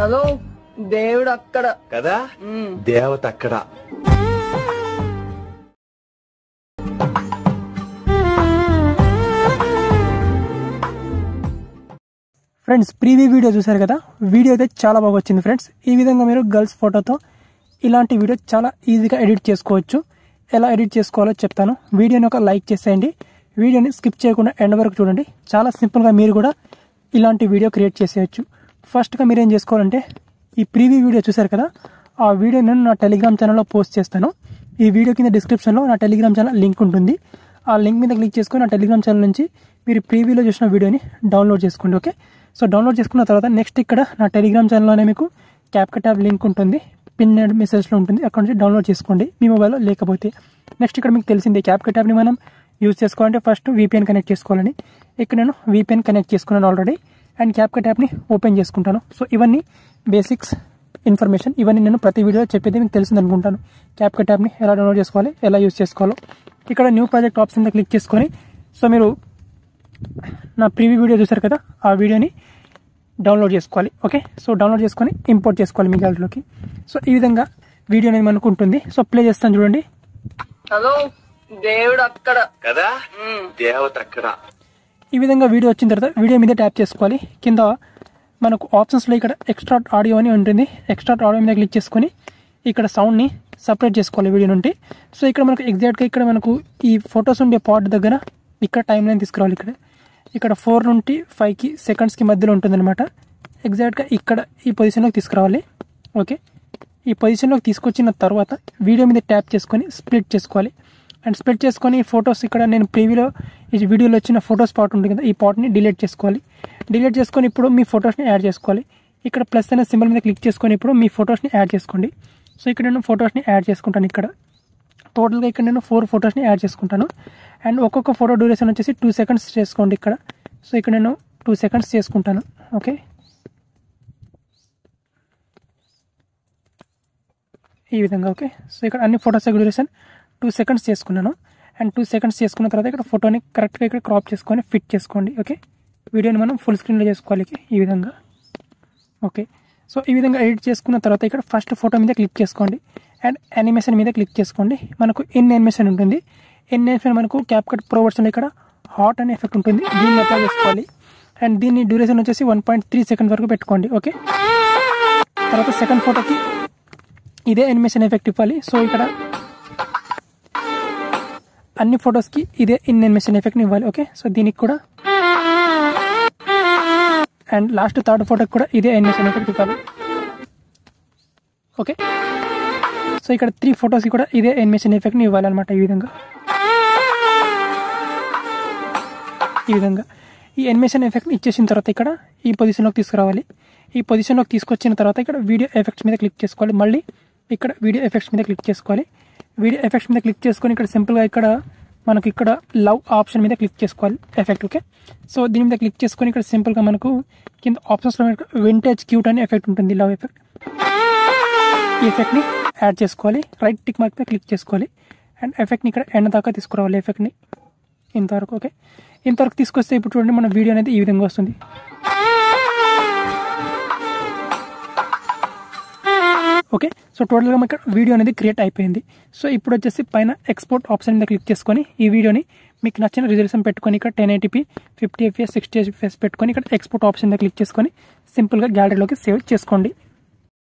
Hello దేవుడు అక్కడ కదా దేవత అక్కడ. ఫ్రెండ్స్ ప్రీవ్యూ వీడియో చూసారు కదా, వీడియో అయితే చాలా బాగా వచ్చింది ఫ్రెండ్స్. ఈ విధంగా మీరు గర్ల్స్ ఫోటోతో ఇలాంటి వీడియో చాలా ఈజీగా ఎడిట్ చేసుకోవచ్చు. ఎలా ఎడిట్ చేసుకోవాలో చెప్తాను. వీడియోని ఒక లైక్ చేసేయండి, వీడియోని స్కిప్ చేయకుండా ఎండ్ వరకు చూడండి. చాలా సింపుల్గా మీరు కూడా ఇలాంటి వీడియో క్రియేట్ చేసేయచ్చు. ఫస్ట్గా మీరు ఏం చేసుకోవాలంటే, ఈ ప్రీవ్యూ వీడియో చూసారు కదా, ఆ వీడియో నేను నా టెలిగ్రామ్ ఛానల్లో పోస్ట్ చేస్తాను. ఈ వీడియో కింద డిస్క్రిప్షన్లో నా టెలిగ్రామ్ ఛానల్ లింక్ ఉంటుంది. ఆ లింక్ మీద క్లిక్ చేసుకొని నా టెలిగ్రామ్ ఛానల్ నుంచి మీరు ప్రీవ్యూలో చూసిన వీడియోని డౌన్లోడ్ చేసుకోండి. ఓకే, సో డౌన్లోడ్ చేసుకున్న తర్వాత నెక్స్ట్ ఇక్కడ నా టెలిగ్రామ్ ఛానల్లోనే మీకు క్యాప్కట్ యాప్ లింక్ ఉంటుంది, పిన్ మెసేజ్లో ఉంటుంది, అక్కడ నుంచి డౌన్లోడ్ చేసుకోండి మీ మొబైల్లో లేకపోతే. నెక్స్ట్ ఇక్కడ మీకు తెలిసిందే క్యాప్కట్ యాప్ని మనం యూజ్ చేసుకోవాలంటే ఫస్ట్ VPN కనెక్ట్ చేసుకోవాలని. ఇక్కడ నేను VPN కనెక్ట్ చేసుకున్నాను ఆల్రెడీ, అండ్ క్యాప్కట్ యాప్ని ఓపెన్ చేసుకుంటాను. సో ఇవన్నీ బేసిక్స్ ఇన్ఫర్మేషన్, ఇవన్నీ నేను ప్రతి వీడియోలో చెప్పేది మీకు తెలిసింది అనుకుంటాను. క్యాప్కట్ యాప్ని ఎలా డౌన్లోడ్ చేసుకోవాలి, ఎలా యూజ్ చేసుకోవాలో. ఇక్కడ న్యూ ప్రాజెక్ట్ ఆప్షన్ మీద క్లిక్ చేసుకొని, సో మీరు నా ప్రీవ్యూ వీడియో చూసారు కదా, ఆ వీడియోని డౌన్లోడ్ చేసుకోవాలి. ఓకే, సో డౌన్లోడ్ చేసుకొని ఇంపోర్ట్ చేసుకోవాలి మీ గ్యాలరీలోకి. సో ఈ విధంగా వీడియో అనేది మనకు ఉంటుంది. సో ప్లే చేస్తాను చూడండి. హలో దేవుడు అక్కడ కదా దేవత అక్కడ. ఈ విధంగా వీడియో వచ్చిన తర్వాత వీడియో మీద ట్యాప్ చేసుకోవాలి. కింద మనకు ఆప్షన్స్లో ఇక్కడ ఎక్స్ట్రాక్ట్ ఆడియో అని ఉంటుంది. ఎక్స్ట్రాక్ట్ ఆడియో మీద క్లిక్ చేసుకొని ఇక్కడ సౌండ్ని సపరేట్ చేసుకోవాలి వీడియో నుండి. సో ఇక్కడ మనకు ఎగ్జాక్ట్గా ఇక్కడ మనకు ఈ ఫొటోస్ ఉండే పార్ట్ దగ్గర ఇక్కడ టైం లైన్ తీసుకురావాలి. ఇక్కడ 4 నుండి 5 సెకండ్స్కి మధ్యలో ఉంటుందన్నమాట. ఎగ్జాక్ట్గా ఇక్కడ ఈ పొజిషన్లోకి తీసుకురావాలి. ఓకే, ఈ పొజిషన్లోకి తీసుకొచ్చిన తర్వాత వీడియో మీద ట్యాప్ చేసుకొని స్ప్లిట్ చేసుకోవాలి. అండ్ స్ప్లిట్ చేసుకొని ఫొటోస్ ఇక్కడ నేను ప్రీవ్యూలో ఈ వీడియోలో వచ్చిన ఫొటోస్ పార్ట్ ఉంటుంది కదా, ఈ పార్ట్ని డిలీట్ చేసుకోవాలి. డిలీట్ చేసుకొని ఇప్పుడు మీ ఫొటోస్ని యాడ్ చేసుకోవాలి. ఇక్కడ ప్లస్ అనే సింబల్ మీద క్లిక్ చేసుకొని ఇప్పుడు మీ ఫొటోస్ని యాడ్ చేసుకోండి. సో ఇక్కడ నేను ఫొటోస్ని యాడ్ చేసుకుంటాను. ఇక్కడ టోటల్గా ఇక్కడ నేను 4 ఫొటోస్ని యాడ్ చేసుకుంటాను. అండ్ ఒక్కొక్క ఫోటో డ్యూరేషన్ వచ్చేసి 2 సెకండ్స్ చేసుకోండి ఇక్కడ. సో ఇక్కడ నేను 2 సెకండ్స్ చేసుకుంటాను. ఓకే, ఈ విధంగా. ఓకే, సో ఇక్కడ అన్ని ఫొటోస్ డ్యూరేషన్ 2 సెకండ్స్ చేసుకున్నాను. అండ్ 2 సెకండ్స్ చేసుకున్న తర్వాత ఇక్కడ ఫోటోని కరెక్ట్గా ఇక్కడ క్రాప్ చేసుకొని ఫిట్ చేసుకోండి. ఓకే, వీడియోని మనం ఫుల్ స్క్రీన్లో చేసుకోవాలి ఈ విధంగా. ఓకే, సో ఈ విధంగా ఎడిట్ చేసుకున్న తర్వాత ఇక్కడ ఫస్ట్ ఫోటో మీద క్లిక్ చేసుకోండి అండ్ యానిమేషన్ మీద క్లిక్ చేసుకోండి. మనకు ఇన్ యానిమేషన్ ఉంటుంది. ఇన్ యానిమేషన్ మనకు క్యాప్కట్ ప్రో వర్షన్లో ఇక్కడ హాట్ అనే ఎఫెక్ట్ ఉంటుంది, దీన్ని అప్లై చేసుకోవాలి. అండ్ దీన్ని డ్యూరేషన్ వచ్చేసి 1.3 సెకండ్ వరకు పెట్టుకోండి. ఓకే, తర్వాత సెకండ్ ఫోటోకి ఇదే యానిమేషన్ ఎఫెక్ట్ ఇవ్వాలి. సో ఇక్కడ అన్ని ఫొటోస్కి ఇదే ఇన్ యానిమేషన్ ఎఫెక్ట్ని ఇవ్వాలి. ఓకే, సో దీనికి కూడా అండ్ లాస్ట్ థర్డ్ ఫోటోకి కూడా ఇదే యానిమేషన్ ఎఫెక్ట్ ఇవ్వాలి. ఓకే, సో ఇక్కడ 3 ఫొటోస్కి కూడా ఇదే యానిమేషన్ ఎఫెక్ట్ని ఇవ్వాలన్నమాట. ఈ విధంగా ఈ యానిమేషన్ ఎఫెక్ట్ని ఇచ్చేసిన తర్వాత ఇక్కడ ఈ పొజిషన్లోకి తీసుకురావాలి. ఈ పొజిషన్లోకి తీసుకొచ్చిన తర్వాత ఇక్కడ వీడియో ఎఫెక్ట్స్ మీద క్లిక్ చేసుకోవాలి. మళ్ళీ ఇక్కడ వీడియో ఎఫెక్ట్స్ మీద క్లిక్ చేసుకోవాలి. వీడియో ఎఫెక్ట్స్ మీద క్లిక్ చేసుకొని ఇక్కడ సింపుల్గా ఇక్కడ మనకు ఇక్కడ లవ్ ఆప్షన్ మీద క్లిక్ చేసుకోవాలి ఎఫెక్ట్. ఓకే, సో దీని మీద క్లిక్ చేసుకొని ఇక్కడ సింపుల్గా మనకు కింద ఆప్షన్స్లో వింటేజ్ క్యూట్ అనే ఎఫెక్ట్ ఉంటుంది, లవ్ ఎఫెక్ట్. ఈ ఎఫెక్ట్ని యాడ్ చేసుకోవాలి. రైట్ టిక్ మార్క్ మీద క్లిక్ చేసుకోవాలి అండ్ ఎఫెక్ట్ని ఇక్కడ ఎండ్ దాకా తీసుకురావాలి. ఎఫెక్ట్ని ఇంతవరకు. ఓకే, ఇంతవరకు తీసుకొస్తే ఇప్పుడు చూడండి మన వీడియో అనేది ఈ విధంగా వస్తుంది. ఓకే, సో టోటల్గా మనకి వీడియో అనేది క్రియేట్ అయిపోయింది. సో ఇప్పుడు వచ్చేసి పైన ఎక్స్పోర్ట్ ఆప్షన్ మీద క్లిక్ చేసుకొని ఈ వీడియోని మీకు నచ్చిన రిజల్యూషన్ పెట్టుకొని ఇక్కడ 1080p 50fps 60fps పెట్టుకొని ఇక్కడ ఎక్స్పోర్ట్ ఆప్షన్ మీద క్లిక్ చేసుకొని సింపుల్గా గ్యాలరీలోకి సేవ్ చేసుకోండి.